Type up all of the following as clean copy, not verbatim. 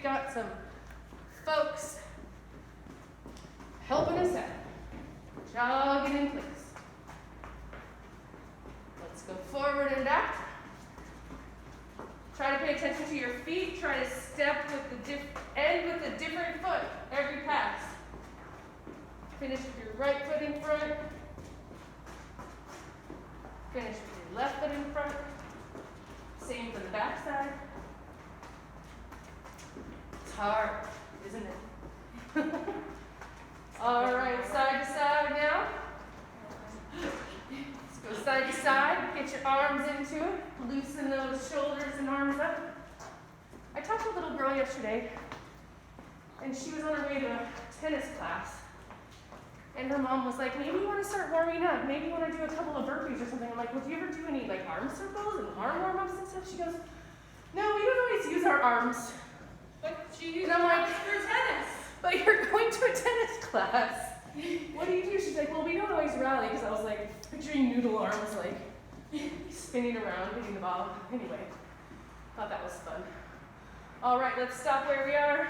got some folks helping us out. Jogging in place. Let's go forward and back. Try to pay attention to your feet. Try to step with the end with a different foot every pass. Finish with your right foot in front. Finish with your left foot in front. Same for the back side. It's hard, isn't it? All right, side to side now. Let's go side to side. Get your arms into it. Loosen those shoulders and arms up. I talked to a little girl yesterday, and she was on her way to a tennis class. And her mom was like, maybe you want to start warming up. Maybe you want to do a couple of burpees or something. I'm like, well, do you ever do any like arm circles and arm warm-ups and stuff? She goes, no, we don't always use our arms. But she uses And I'm like, for tennis. but you're going to a tennis class. What do you do? She's like, well, we don't always rally, because I was like picturing noodle arms like spinning around, hitting the ball. Anyway, thought that was fun. All right, let's stop where we are.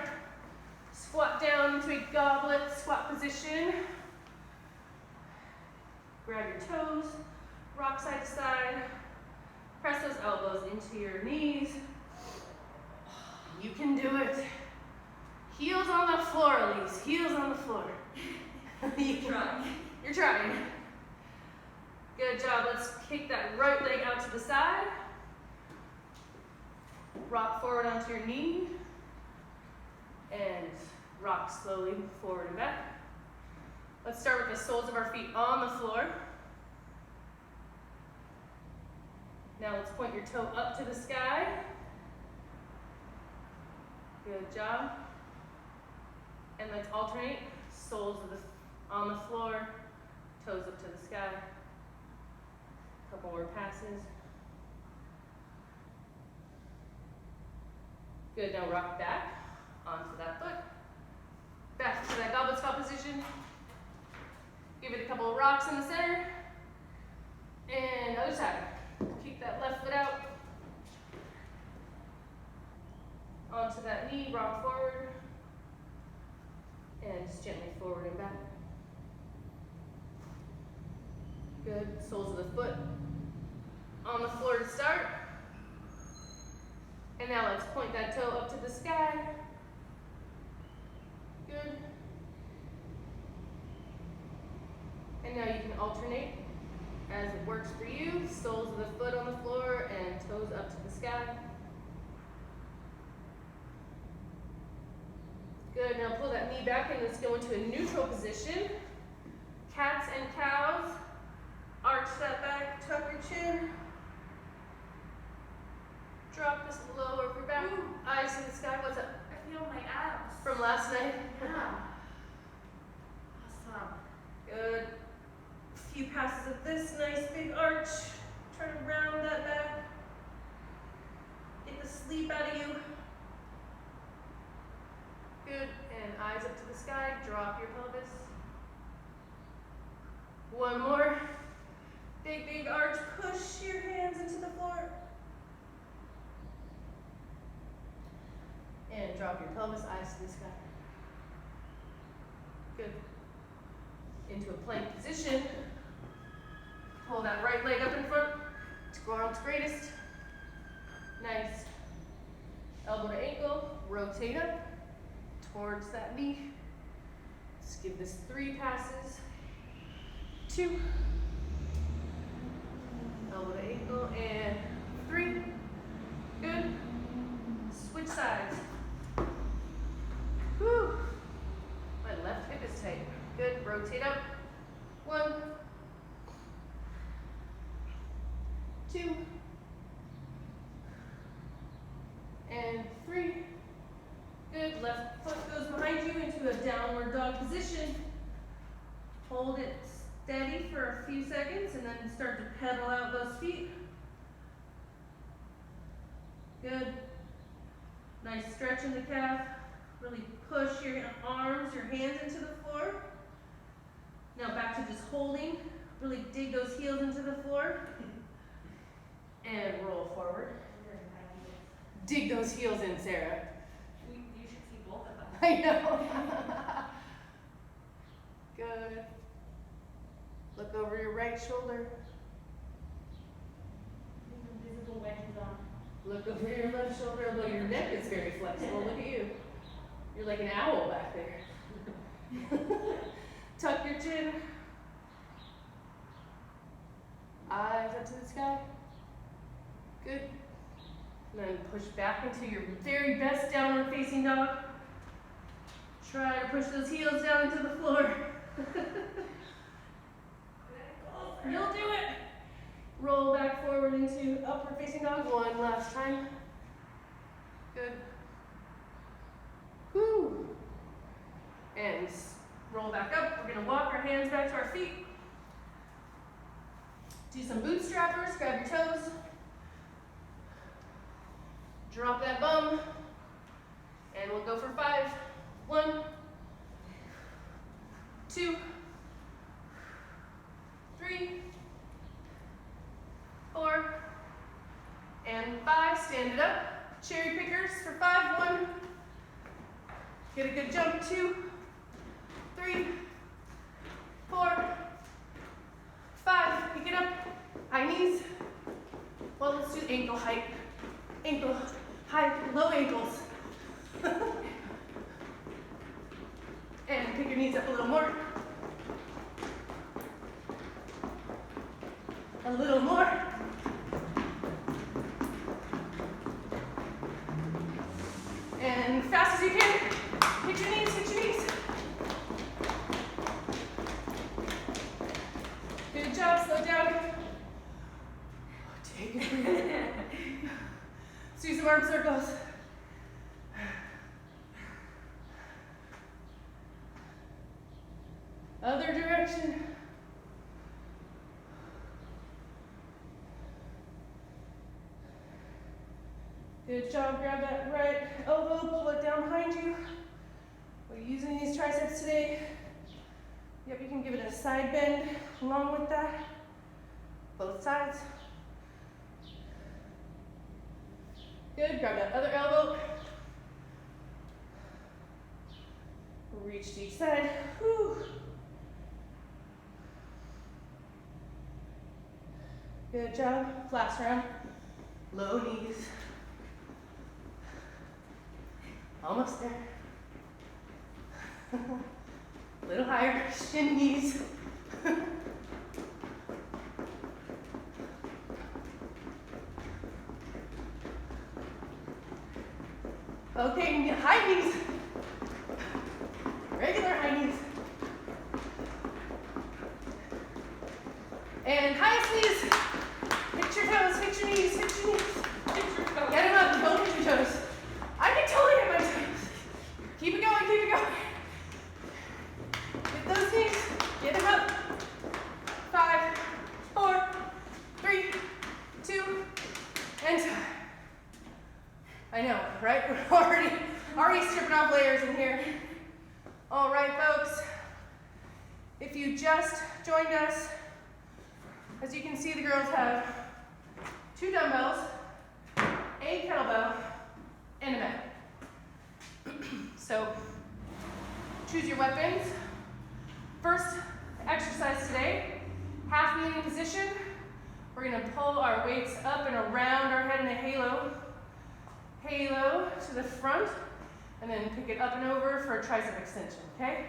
Squat down into a goblet squat position. Grab your toes, rock side to side. Press those elbows into your knees. You can do it. Heels on the floor, Elise. Heels on the floor. You're trying. Good job. Let's kick that right leg out to the side. Rock forward onto your knee. And rock slowly forward and back. Let's start with the soles of our feet on the floor. Now let's point your toe up to the sky. Good job. And let's alternate soles on the floor, toes up to the sky. Couple more passes. Good, now rock back onto that foot. Back to that goblet squat position. Give it a couple of rocks in the center. And other side. Kick that left foot out. Onto that knee, rock forward. And just gently forward and back. Good, soles of the foot on the floor to start. And now let's point that toe up to the sky. Good. And now you can alternate as it works for you. Soles of the foot on the floor and toes up to the sky. Good, now pull that knee back and let's go into a neutral position. Cats and cows. Arch that back, tuck your chin. Drop this lower of your back. Ooh. Eyes to the sky. What's up? I feel my abs. From last night? Yeah. Awesome. Good. A few passes of this nice big arch. Try to round that back. Get the sleep out of you. Good. And eyes up to the sky. Drop your pelvis. One more. Big, big arch. Push your hands into the floor. And drop your pelvis, eyes to the sky. Good. Into a plank position. Pull that right leg up in front to world's greatest. Nice. Elbow to ankle, rotate up towards that knee. Let's give this 3 passes. 2. Elbow to ankle, and 3. Good. Switch sides. Whew. My left hip is tight. Good. Rotate up. 1. 2. And 3. Good. Left foot goes behind you into a downward dog position. Hold it steady for a few seconds and then start to pedal out those feet. Good. Nice stretch in the calf. Really push your arms, your hands into the floor. Now back to just holding. Really dig those heels into the floor. And roll forward. Dig those heels in, Sarah. You I know. Good. Look over your right shoulder. Invisible wedges on. Look over your left shoulder, although your neck is very flexible. Look at you. You're like an owl back there. Tuck your chin. Eyes up to the sky. Good. And then push back into your very best downward facing dog. Try to push those heels down into the floor. You'll do it. Roll back forward into upward facing dog. One last time. Good. Whew. And roll back up. We're gonna walk our hands back to our feet. Do some bootstrappers, grab your toes. Drop that bum. And we'll go for 5. 1, 2, 3, 4, and 5. Stand it up. Cherry pickers for 5. 1. Get a good jump. 2, 3, 4, 5. Pick it up. High knees. Well, let's do ankle height. Ankle height, low ankles. And pick your knees up a little more. A little more. And fast as you can. Hit your knees, hit your knees. Good job, slow down. Take a breath. Let's do some arm circles. Other direction. Good job. Grab that right elbow, pull it down behind you. We're using these triceps today. Yep, you can give it a side bend along with that. Both sides. Good. Grab that other elbow. Reach to each side. Whew. Good job. Flaps around. Low knees. Almost there. A little higher. Shin knees. Okay, high knees. Regular high knees. And highest knees. Hit your toes, hit your knees, hit your knees. Hit your toes. Get them up, don't hit your toes. I can totally hit my toes. Keep it going, keep it going. Get those knees, get them up. 5, 4, 3, 2, and time. I know, right? We're already stripping off layers in here. All right, folks. If you just joined us, as you can see, the girls have 2 dumbbells, a kettlebell, and a mat. So choose your weapons. First exercise today, half kneeling position. We're gonna pull our weights up and around our head in a halo. Halo to the front, and then pick it up and over for a tricep extension, okay?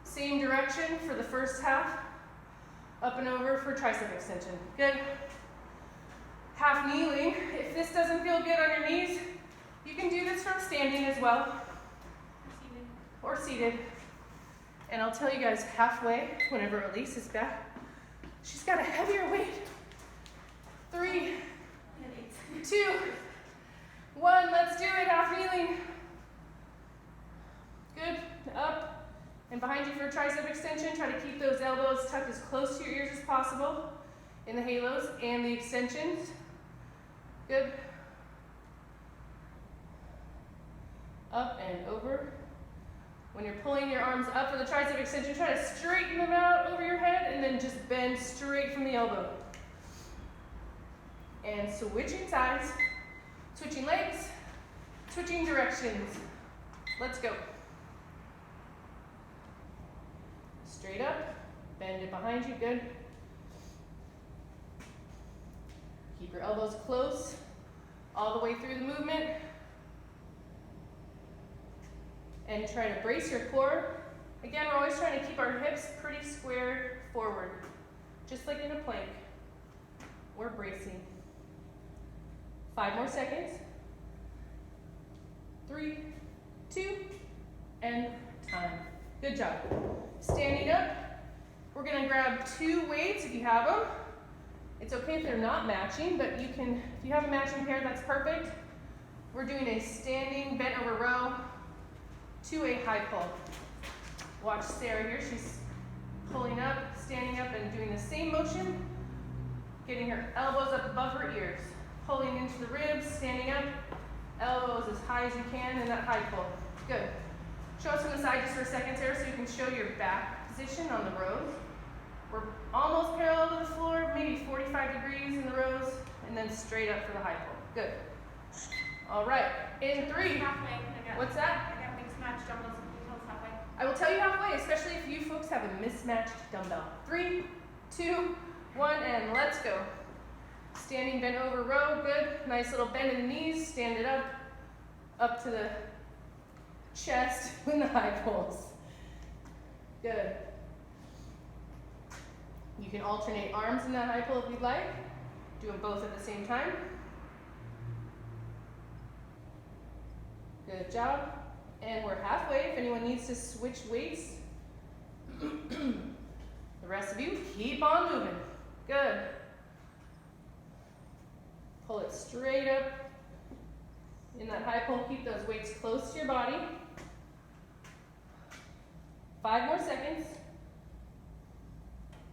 Same direction for the first half. Up and over for tricep extension. Good. Half kneeling. If this doesn't feel good on your knees, you can do this from standing as well. Or seated. And I'll tell you guys halfway, whenever Elise is back, she's got a heavier weight. 3, 2, 1, let's do it, half kneeling. Good, up and behind you for a tricep extension. Try to keep those elbows tucked as close to your ears as possible in the halos and the extensions. Good. Up and over. When you're pulling your arms up for the tricep extension, try to straighten them out over your head and then just bend straight from the elbow. And switching sides, switching legs, switching directions. Let's go. Straight up, bend it behind you, good. Keep your elbows close all the way through the movement. And try to brace your core. Again, we're always trying to keep our hips pretty square forward, just like in a plank. We're bracing. 5 more seconds. 3, 2, and time. Good job. Standing up, we're gonna grab 2 weights if you have them. It's okay if they're not matching, but you can, if you have a matching pair, that's perfect. We're doing a standing bent over row to a high pull. Watch Sarah here, she's pulling up, standing up, and doing the same motion, getting her elbows up above her ears, pulling into the ribs, standing up, elbows as high as you can in that high pull. Good. Show us from the side just for a second, Sarah, so you can show your back position on the rows. We're almost parallel to the floor, maybe 45 degrees in the rows, and then straight up for the high pull. Good. All right, in 3. Halfway. What's that? I got mixed match dumbbells and details halfway. I will tell you halfway, especially if you folks have a mismatched dumbbell. 3, 2, 1, and let's go. Standing bent over row, good. Nice little bend in the knees, stand it up to the chest in the high pulls. Good. You can alternate arms in that high pull if you'd like. Do them both at the same time. Good job. And we're halfway. If anyone needs to switch weights, the rest of you keep on moving. Good. Pull it straight up in that high pull. Keep those weights close to your body. 5 more seconds.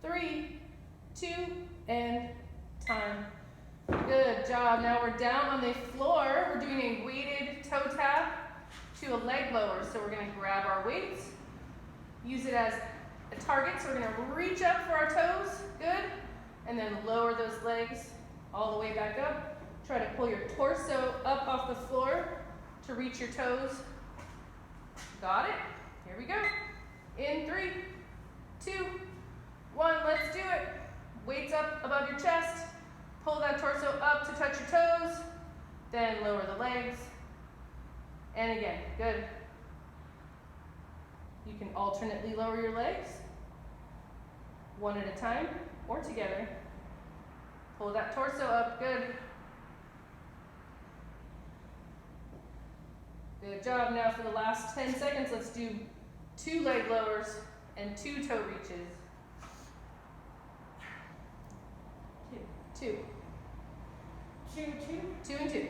3, 2, and time. Good job. Now we're down on the floor. We're doing a weighted toe tap to a leg lower. So we're going to grab our weights, use it as a target. So we're going to reach up for our toes. Good. And then lower those legs all the way back up. Try to pull your torso up off the floor to reach your toes. Got it? Here we go. In 3, 2, 1, let's do it. Weights up above your chest. Pull that torso up to touch your toes. Then lower the legs. And again, good. You can alternately lower your legs, one at a time or together. Pull that torso up, good. Good job. Now for the last 10 seconds, let's do 2 leg lowers and 2 toe reaches. 2. 2, 2. 2 and 2.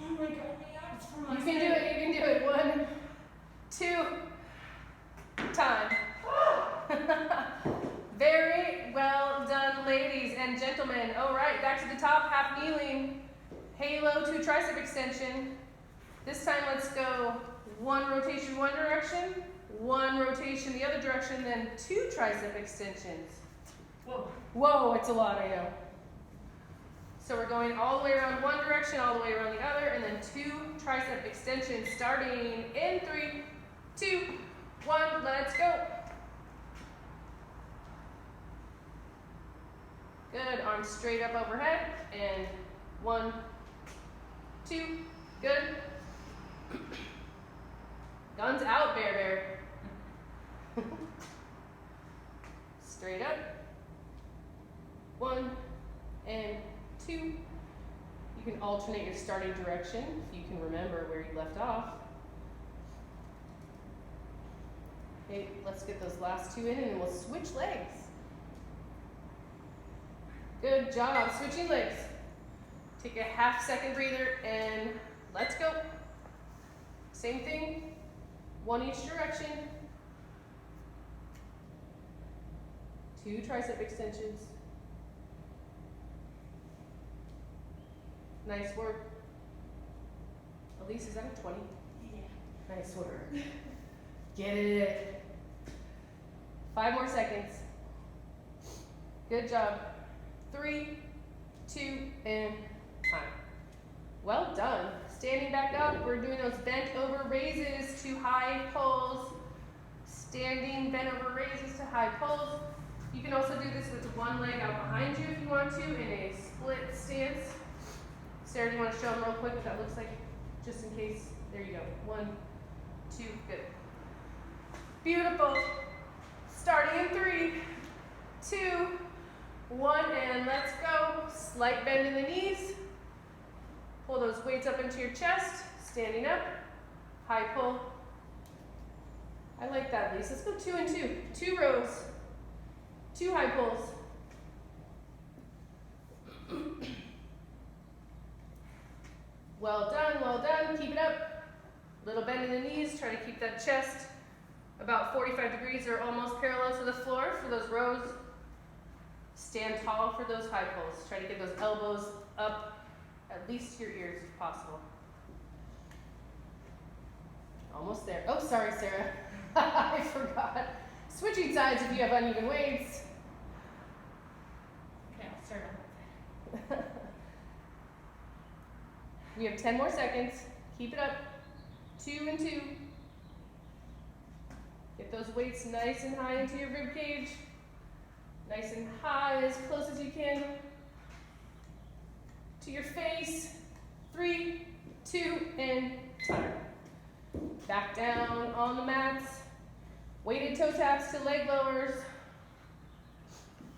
Oh my god, my abs from You last can do night. it, you can do it. 1, 2, time. Very well done, ladies and gentlemen. All right, back to the top, half kneeling. Halo to tricep extension. This time let's go 1 rotation one direction, 1 rotation the other direction, then 2 tricep extensions. Whoa. Whoa, it's a lot, I know. So we're going all the way around one direction, all the way around the other, and then 2 tricep extensions starting in 3, 2, 1, let's go. Good, arms straight up overhead, and 1, 2, good. Guns out, bear. Straight up. 1 and 2. You can alternate your starting direction if you can remember where you left off. Okay, let's get those last 2 in and then we'll switch legs. Good job, switching legs. Take a half-second breather and let's go. Same thing, 1 each direction. 2 tricep extensions. Nice work. Elise, is that a 20? Yeah. Nice work. Get it. 5 more seconds. Good job. 3, 2, and time. Well done. Standing back up, we're doing those bent over raises to high pulls. Standing bent over raises to high pulls. You can also do this with one leg out behind you if you want to in a split stance. Sarah, do you want to show them real quick what that looks like? Just in case. There you go. 1, 2, good. Beautiful. Starting in 3, 2, 1, and let's go. Slight bend in the knees. Pull those weights up into your chest. Standing up. High pull. I like that, Lisa. Let's go 2 and 2. 2 rows. 2 high pulls. Well done, well done. Keep it up. Little bend in the knees. Try to keep that chest about 45 degrees or almost parallel to the floor for those rows. Stand tall for those high pulls. Try to get those elbows up at least to your ears if possible. Almost there. Oh, sorry, Sarah. I forgot. Switching sides if you have uneven weights. Okay, I'll start on that side. We have 10 more seconds. Keep it up. 2 and 2. Get those weights nice and high into your rib cage. Nice and high, as close as you can to your face. 3, 2, and time. Back down on the mats. Weighted toe taps to leg lowers.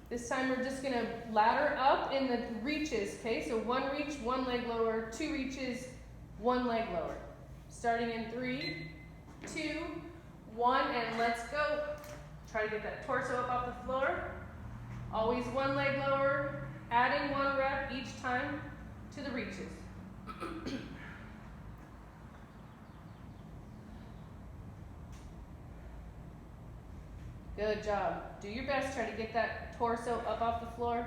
This time we're just gonna ladder up in the reaches, okay? So 1 reach, 1 leg lower, 2 reaches, 1 leg lower. Starting in 3, 2, 1, and let's go. Try to get that torso up off the floor. Always 1 leg lower, adding 1 rep each time to the reaches. Good job. Do your best. Try to get that torso up off the floor.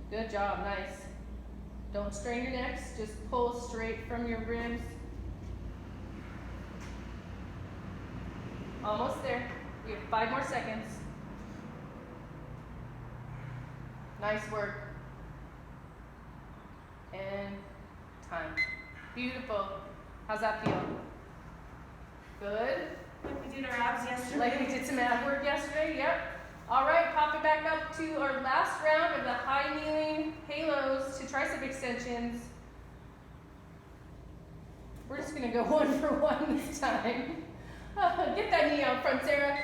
Good job. Nice. Don't strain your necks. Just pull straight from your ribs. Almost there. We have 5 more seconds. Nice work. And time. Beautiful. How's that feel? Good. Like we did our abs yesterday. Like we did some ab work yesterday, yep. All right, pop it back up to our last round of the high kneeling halos to tricep extensions. We're just gonna go 1 for 1 this time. Get that knee out front, Sarah.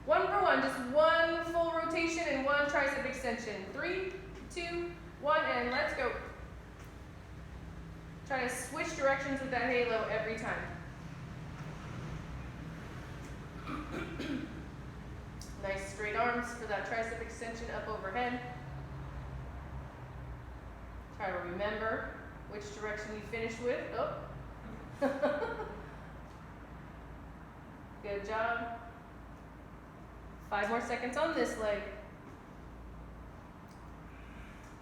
1 for 1, just 1 full rotation and 1 tricep extension. 3, 2, 1, and let's go. Try to switch directions with that halo every time. Nice straight arms for that tricep extension up overhead. Try to remember which direction you finish with. Oh. Good job. 5 more seconds on this leg.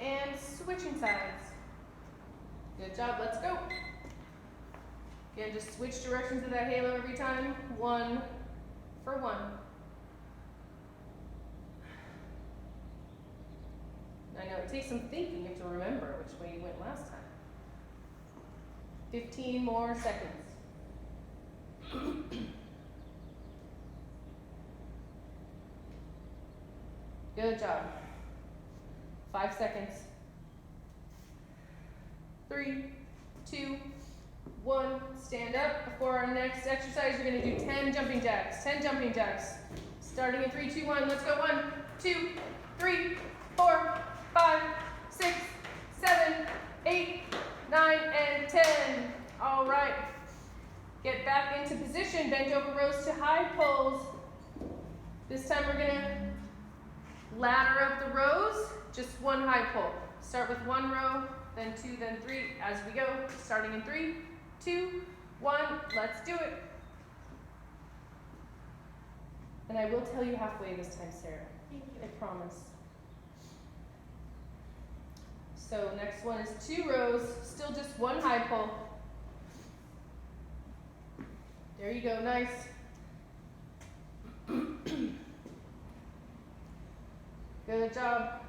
And switching sides. Good job, let's go. Again, just switch directions of that halo every time. 1 for 1. I know it takes some thinking. You have to remember which way you went last time. 15 more seconds. Good job. 5 seconds. 3, 2, 1. Stand up. Before our next exercise, you're going to do 10 jumping jacks. 10 jumping jacks. Starting in 3, 2, 1. Let's go. 1, 2, 3, 4, 5, 6, 7, 8, 9, and 10. All right. Get back into position. Bent over rows to high pulls. This time we're going to ladder up the rows. Just 1 high pull. Start with 1 row, then 2, then 3 as we go. Starting in 3, 2, 1. Let's do it. And I will tell you halfway this time, Sarah. Thank you. I promise. So next one is 2 rows, still just 1 high pull. There you go, nice. Good job.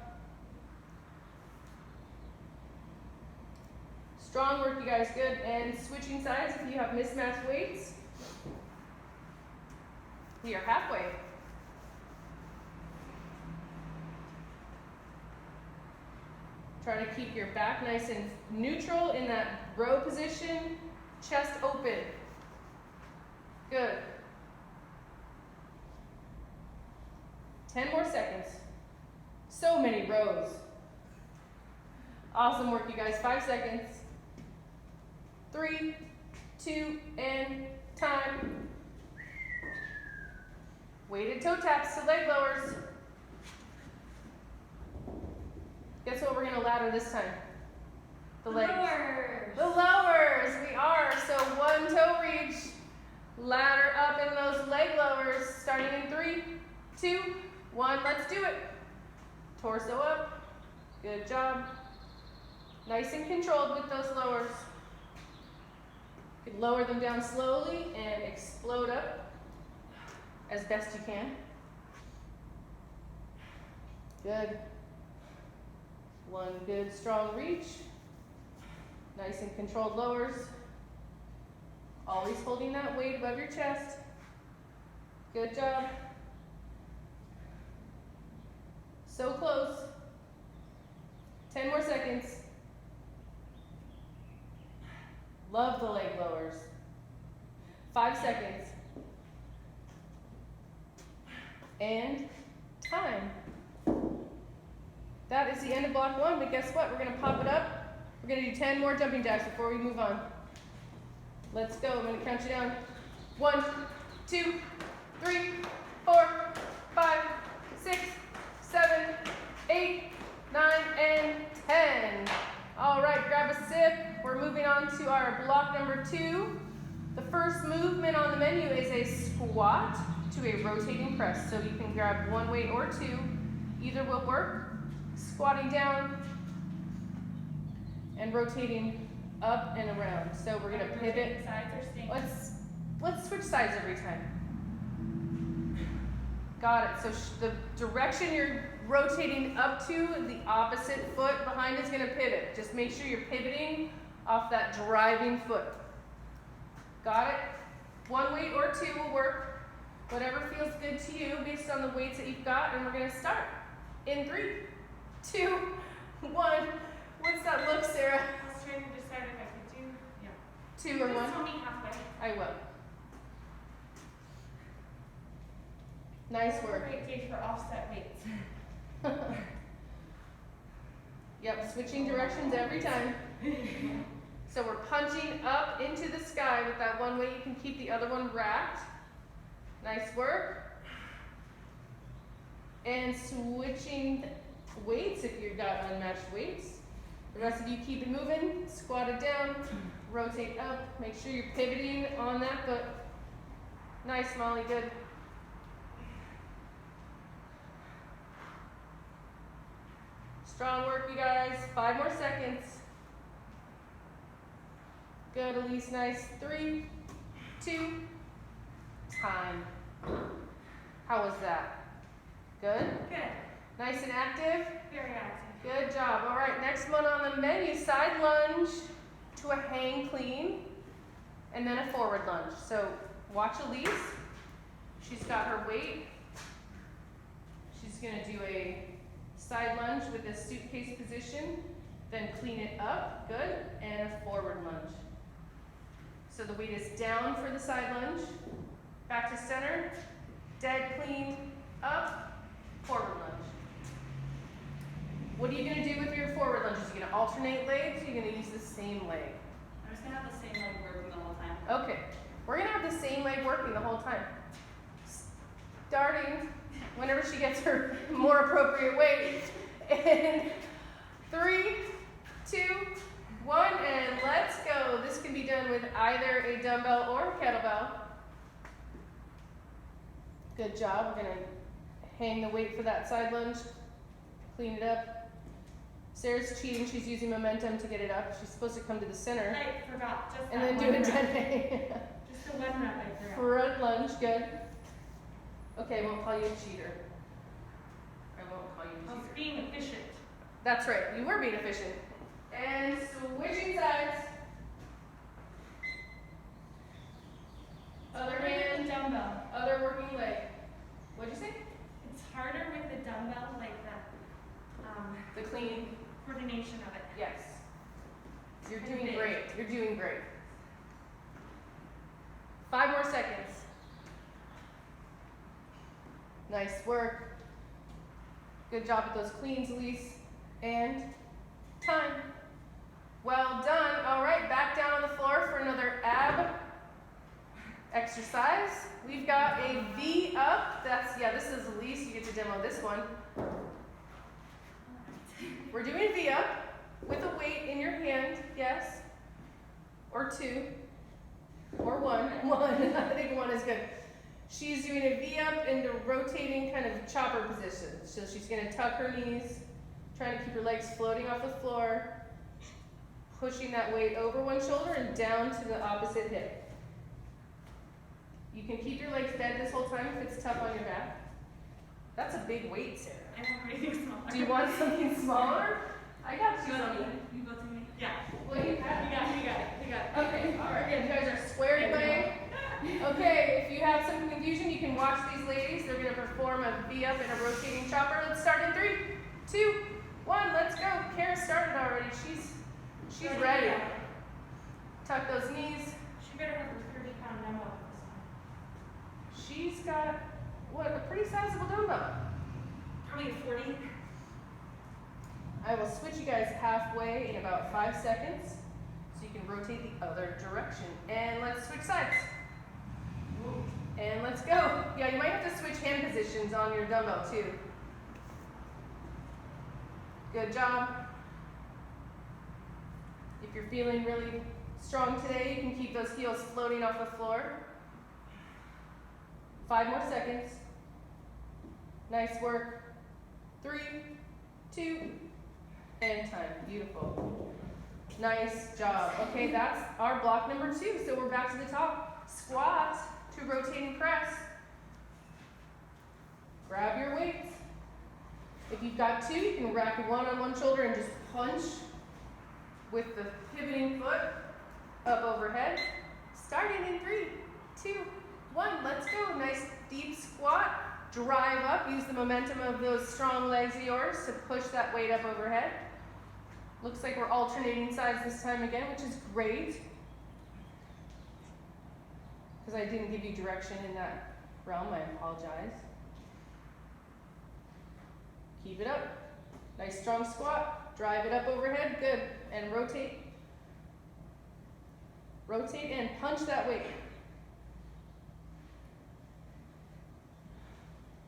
Strong work, you guys, good. And switching sides if you have mismatched weights. We are halfway. Try to keep your back nice and neutral in that row position, chest open. Good. 10 more seconds. So many rows. Awesome work, you guys. 5 seconds. 3, 2, and time. Weighted toe taps to leg lowers. Guess what we're gonna ladder this time? The legs. Lowers. The lowers, we are. So 1 toe reach. Ladder up in those leg lowers. Starting in 3, 2, 1. Let's do it. Torso up. Good job. Nice and controlled with those lowers. You can lower them down slowly and explode up as best you can. Good. 1 good strong reach. Nice and controlled lowers. Always holding that weight above your chest. Good job. So close. 10 more seconds. Love the leg lowers. 5 seconds. And time. That is the end of block 1, but guess what? We're gonna pop it up. We're gonna do 10 more jumping jacks before we move on. Let's go. I'm gonna count you down. 1, 2, 3, 4, 5, 6, 7, 8, 9, and 10. All right, grab a sip. We're moving on to our block number 2. The first movement on the menu is a squat to a rotating press. So you can grab 1 weight or 2. Either will work. Squatting down and rotating up and around. So we're gonna pivot. Sides or staying? Let's switch sides every time. Got it. So the direction you're rotating up to, the opposite foot behind is gonna pivot. Just make sure you're pivoting off that driving foot. Got it? 1 weight or 2 will work. Whatever feels good to you based on the weights that you've got, and we're gonna start in 3, 2, 1. What's that look, Sarah? I was trying to decide if I could do. Yeah. 2 or 1? Just tell me halfway. I will. Nice work. Great day for offset weights. Yep, switching directions every time. So we're punching up into the sky with that 1 weight. You can keep the other one racked. Nice work. And switching weights if you've got unmatched weights. The rest of you keep it moving. Squat it down. Rotate up. Make sure you're pivoting on that foot. Nice, Molly. Good. Strong work, you guys. 5 more seconds. Good, Elise. Nice. 3, 2, time. How was that? Good? Good. Nice and active? Very active. Good job. All right, next one on the menu, side lunge to a hang clean, and then a forward lunge. So watch Elise. She's got her weight. She's gonna do a side lunge with a suitcase position, then clean it up, good, and a forward lunge. So the weight is down for the side lunge, back to center, dead clean, up, forward lunge. What are you gonna do with your forward lunges? Are you gonna alternate legs, or are you gonna use the same leg? I'm just gonna have the same leg working the whole time. Okay, we're gonna have the same leg working the whole time. Starting whenever she gets her more appropriate weight. In 3, 2, 1, and let's go. This can be done with either a dumbbell or a kettlebell. Good job. We're gonna hang the weight for that side lunge. Clean it up. Sarah's cheating. She's using momentum to get it up. She's supposed to come to the center. I forgot just And that then do one a rep. dead hang. Just the 1 rep I forgot. Front lunge, good. Okay, won't call you a cheater. I won't call you I a was cheater. being efficient. That's right, you were being efficient. And switching sides. You're doing great. You're doing great. 5 more seconds. Nice work. Good job with those cleans, Elise. And time. Well done. All right, back down on the floor for another ab exercise. We've got a V up. This is Elise. You get to demo this one. We're doing a V up with a weight in your hand, yes. Or 2. Or 1. 1. I think 1 is good. She's doing a V up into rotating kind of chopper position. So she's going to tuck her knees, trying to keep her legs floating off the floor, pushing that weight over one shoulder and down to the opposite hip. You can keep your legs bent this whole time if it's tough on your back. That's a big weight, Sarah. I want anything smaller. Do you want something smaller? I got you something. You go to me? Yeah. Well, you got it. You got it. Okay, all right. You guys are squared away. Okay, if you have some confusion, you can watch these ladies. They're going to perform a V up and a rotating chopper. Let's start in 3, 2, 1. Let's go. Kara started already. She's ready. Tuck those knees. She better have a 30-pound dumbbell this time. She's got, a pretty sizable dumbbell. Probably a 40. I will switch you guys halfway in about 5 seconds so you can rotate the other direction. And let's switch sides. And let's go. Yeah, you might have to switch hand positions on your dumbbell too. Good job. If you're feeling really strong today, you can keep those heels floating off the floor. 5 more seconds. Nice work. 3, 2, and time. Beautiful. Nice job. Okay, that's our block number 2. So we're back to the top. Squat to rotating press. Grab your weights. If you've got 2, you can rack 1 on one shoulder and just punch with the pivoting foot up overhead. Starting in 3, 2, 1. Let's go. Nice deep squat. Drive up. Use the momentum of those strong legs of yours to push that weight up overhead. Looks like we're alternating sides this time again, which is great. Because I didn't give you direction in that realm, I apologize. Keep it up. Nice strong squat. Drive it up overhead. Good. And rotate. Rotate and punch that weight.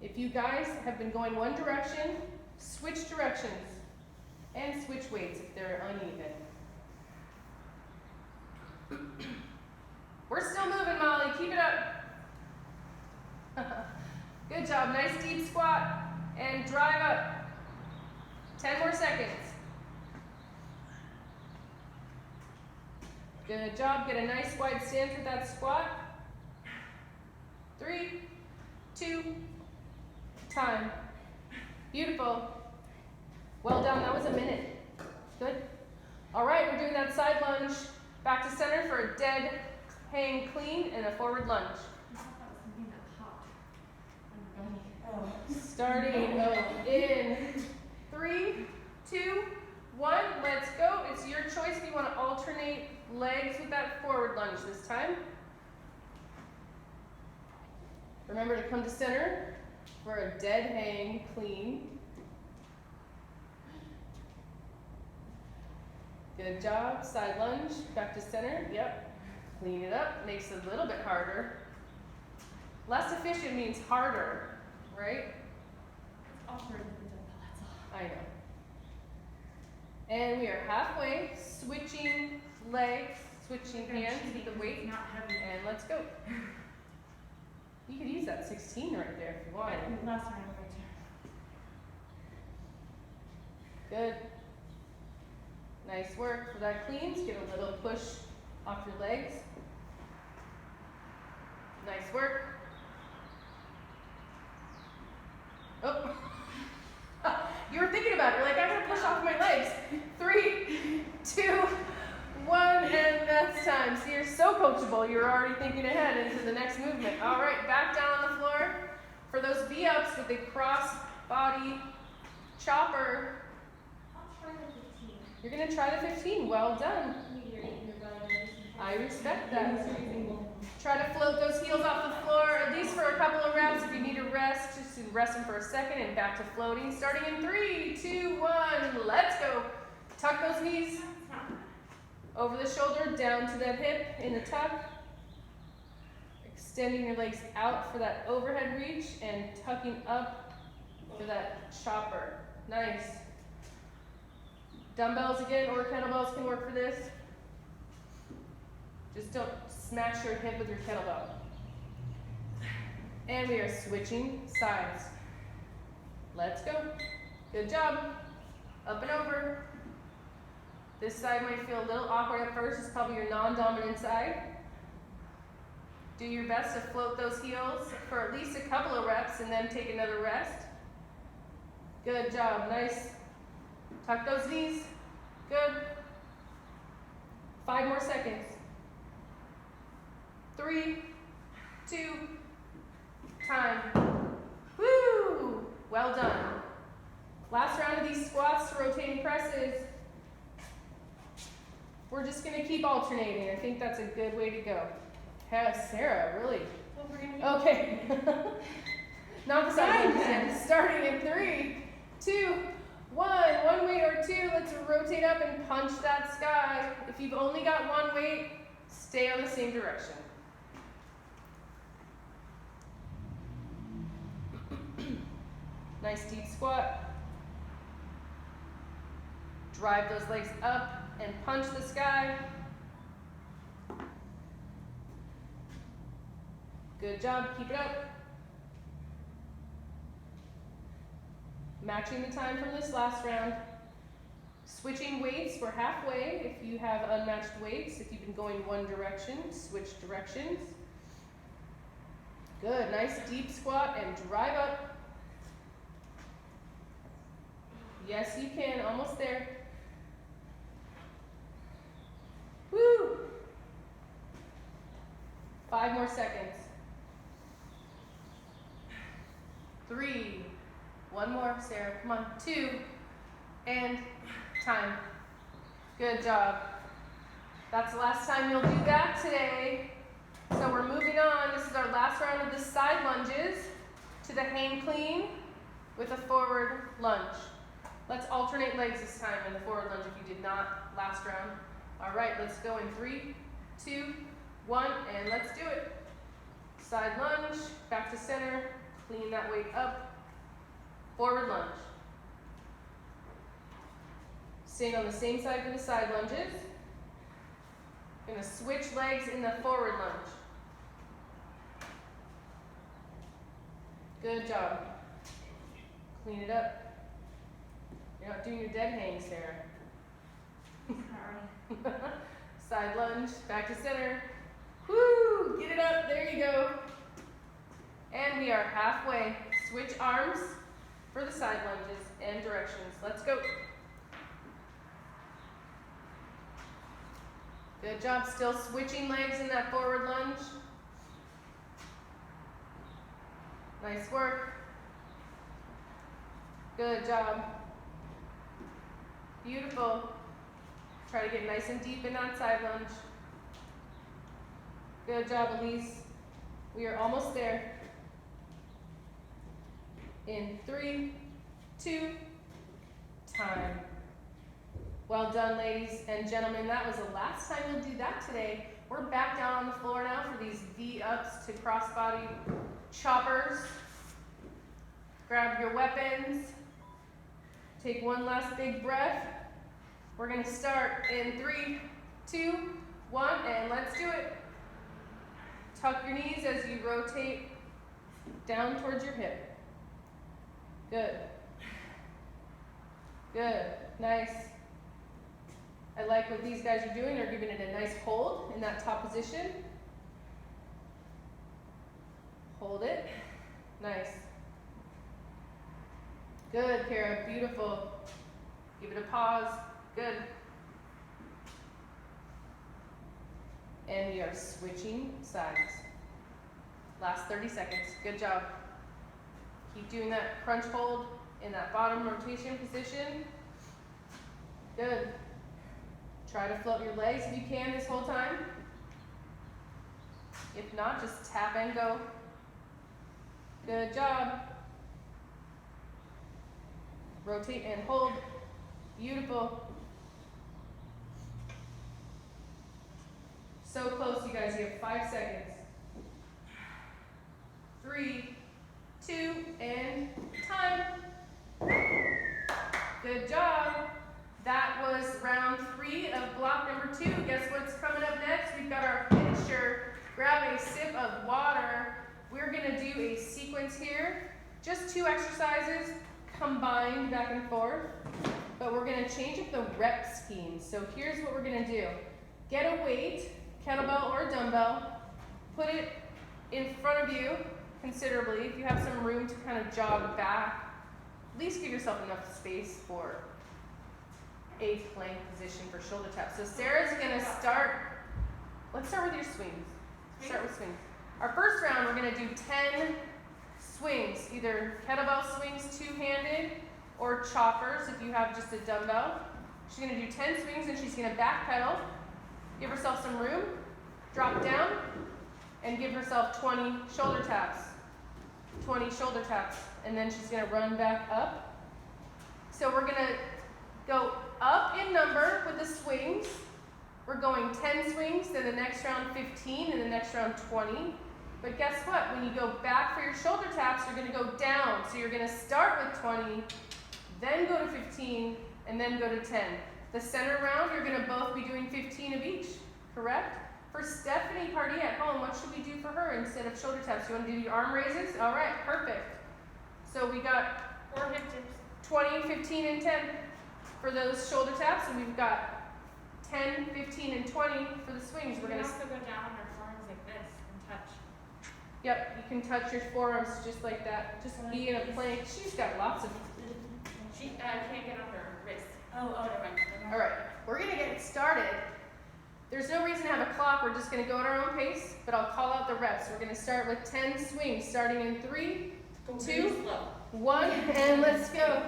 If you guys have been going one direction, switch directions and switch weights if they're uneven. We're still moving, Molly. Keep it up. Good job. Nice deep squat and drive up. 10 more seconds. Good job. Get a nice wide stance with that squat. 3, 2, time. Beautiful. Well done. That was a minute. Good. All right, we're doing that side lunge. Back to center for a dead hang clean and a forward lunge. I thought that was something that popped. Starting in 3, 2, 1. Let's go. It's your choice if you want to alternate legs with that forward lunge this time. Remember to come to center for a dead hang clean. Good job. Side lunge. Back to center. Yep. Clean it up. Makes it a little bit harder. Less efficient means harder, right? It's awkward with the dumbbell, that's all. I know. And we are halfway. Switching legs, switching hands with the weight. Not heavy. And let's go. You could use that 16 right there if you want. Last time I went to. Good. Nice work for that cleans. Get a little push off your legs. Nice work. Oh. You were thinking about it. You're like, I'm going to push off my legs. 3, 2, 1, and that's time. So you're so coachable. You're already thinking ahead into the next movement. All right, back down on the floor for those V-ups with the cross body chopper. I'll try the 15. You're gonna try the 15. Well done. You're eating your belly. I respect that. Try to float those heels off the floor, at least for a couple of reps. If you need a rest, just rest them for a second and back to floating. Starting in 3, 2, 1, let's go. Tuck those knees over the shoulder, down to that hip in the tuck. Extending your legs out for that overhead reach and tucking up for that chopper. Nice. Dumbbells again or kettlebells can work for this. Just don't smash your hip with your kettlebell. And we are switching sides. Let's go. Good job. Up and over. This side might feel a little awkward at first. It's probably your non-dominant side. Do your best to float those heels for at least a couple of reps and then take another rest. Good job. Nice. Tuck those knees. Good. 5 more seconds. 3, 2, time. Woo! Well done. Last round of these squats to rotating presses. We're just going to keep alternating. I think that's a good way to go. Sarah, really? Okay. Not the side again. Starting in 3, 2, 1. One weight or two. Let's rotate up and punch that sky. If you've only got one weight, stay on the same direction. Nice deep squat. Drive those legs up and punch the sky. Good job, keep it up. Matching the time from this last round. Switching weights, we're halfway. If you have unmatched weights, if you've been going one direction, switch directions. Good, nice deep squat and drive up. Yes, you can, almost there. Woo! 5 more seconds. 3, 1 more, Sarah, come on, 2, and time. Good job. That's the last time you'll do that today. So we're moving on. This is our last round of the side lunges to the hang clean with a forward lunge. Let's alternate legs this time in the forward lunge if you did not last round. All right, let's go in 3, 2, 1, and let's do it. Side lunge, back to center, clean that weight up, forward lunge. Staying on the same side for the side lunges. Gonna switch legs in the forward lunge. Good job. Clean it up. You're not doing your dead hang, Sarah. Side lunge, back to center. Woo! Get it up, there you go. And we are halfway. Switch arms for the side lunges and directions. Let's go. Good job, still switching legs in that forward lunge. Nice work. Good job. Beautiful. Try to get nice and deep in that side lunge. Good job, Elise. We are almost there. In 3, 2, time. Well done, ladies and gentlemen. That was the last time we'll do that today. We're back down on the floor now for these V-ups to crossbody choppers. Grab your weapons. Take one last big breath. We're gonna start in 3, 2, 1, and let's do it. Tuck your knees as you rotate down towards your hip. Good. Good, nice. I like what these guys are doing. They're giving it a nice hold in that top position. Hold it, nice. Good, Kara, beautiful. Give it a pause, good. And we are switching sides. Last 30 seconds, good job. Keep doing that crunch hold in that bottom rotation position. Good. Try to float your legs if you can this whole time. If not, just tap and go. Good job. Rotate and hold. Beautiful. So close, you guys. You have 5 seconds. 3, 2, and time. Good job. That was round 3 of block number 2. Guess what's coming up next? We've got our finisher. Grab a sip of water. We're going to do a sequence here. Just 2 exercises combined back and forth. But we're going to change up the rep scheme. So here's what we're going to do. Get a weight, kettlebell or dumbbell. Put it in front of you considerably. If you have some room to kind of jog back, at least give yourself enough space for a plank position for shoulder taps. So Sarah's going to start. Let's start with your swings. Start with swings. Our first round, we're going to do 10 swings, either kettlebell swings two-handed or choppers if you have just a dumbbell. She's going to do 10 swings and she's going to backpedal, give herself some room, drop down, and give herself 20 shoulder taps. 20 shoulder taps. And then she's going to run back up. So we're going to go up in number with the swings. We're going 10 swings, then the next round 15, and the next round 20. But guess what? When you go back for your shoulder taps, you're going to go down. So you're going to start with 20, then go to 15, and then go to 10. The center round, you're going to both be doing 15 of each, correct? For Stephanie Party at home, what should we do for her instead of shoulder taps? You want to do your arm raises? All right, perfect. So we got 20, 15, and 10 for those shoulder taps, and we've got 10, 15, and 20 for the swings. We're going to also go down on our forearms like this and touch. Yep, you can touch your forearms just like that. Just be in a plank. She's got lots of. She can't get on her wrist. Oh, never mind. All right, we're going to get started. There's no reason to have a clock. We're just going to go at our own pace, but I'll call out the reps. We're going to start with 10 swings, starting in 3, 2, 1, and let's go.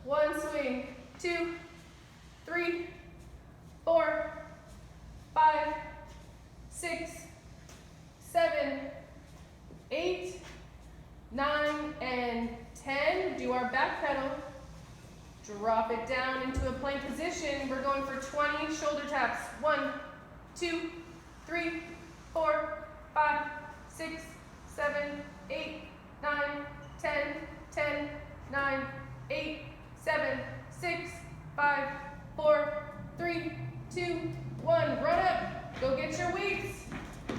1 swing, 2, 3, 4, 5, 6, 7, 8, 9, and 10. Do our back pedal. Drop it down into a plank position. We're going for 20 shoulder taps. 1, 2, 3, 4, 5, 6, 7, 8, 9, 10, 10, 9, 8, 7, 6, 5, 4, 3, 2, 1. Run up. Go get your weights.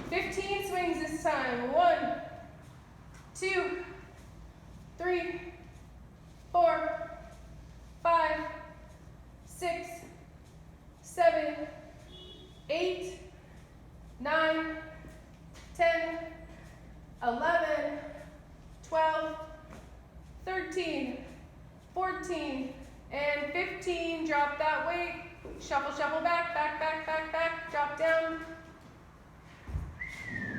15 swings this time. 1, 2, 3, 4, 5, 6, 7, 8, 9, 10, 11, 12, 13, 14, and 15. Drop that weight. Shuffle, shuffle back, back, back, back, back. Drop down.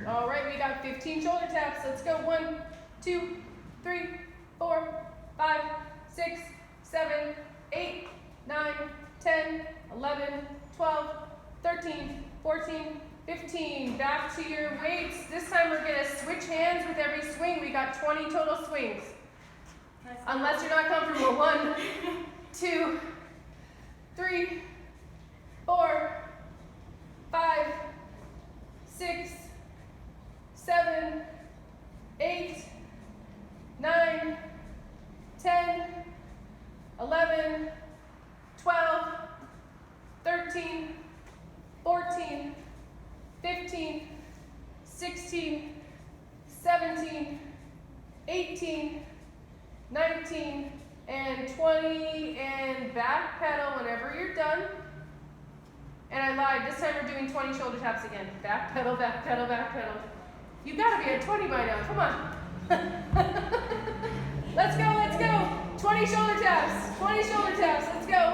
All right, we got 15 shoulder taps. Let's go. 1, 2, 3, 4, 5, 6, 7, 8, 9, 10, 11, 12, 13, 14, 15. Back to your weights. This time we're going to switch hands with every swing. We got 20 total swings. Unless you're not comfortable. 1, 2, 3, 4, 5, 6, 7, 8, 9, 10, 11, 12, 13, 14, 15, 16, 17, 18, 19, and 20, and back pedal whenever you're done. And I lied, this time we're doing 20 shoulder taps again. Back pedal, back pedal, back pedal. You gotta be at 20 by now, come on. Let's go, let's go. 20 shoulder taps, 20 shoulder taps. Let's go.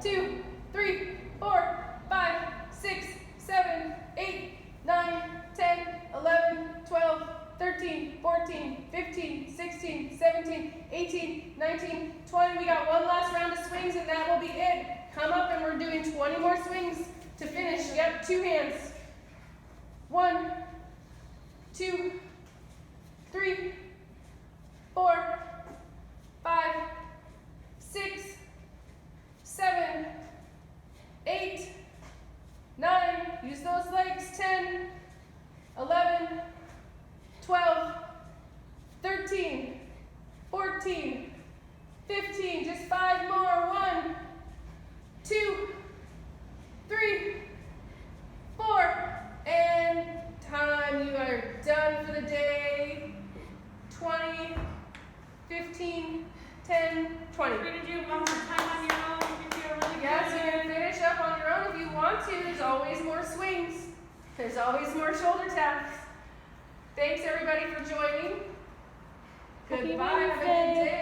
1, 2, 3, 4, 5, 6, 7, 8, 9, 10, 11, 12, 13, 14, 15, 16, 17, 18, 19, 20. We got one last round of swings and that will be it. come up and we're doing 20 more swings to finish. Yep, 2 hands. 1, 2, 3, 4, 5, 6, 7, 8, 9, use those legs, 10, 11, 12, 13, 14, 15, just 5 more. 1, 2, 3, 4, and time. You are done for the day. 20, 15, 10, 20. You're gonna do one more time on your own if you feel really Yes, good. you're going to finish up on your own if you want to. There's always more swings. There's always more shoulder taps. Thanks everybody for joining. Happy Goodbye. Have a good Wednesday. day.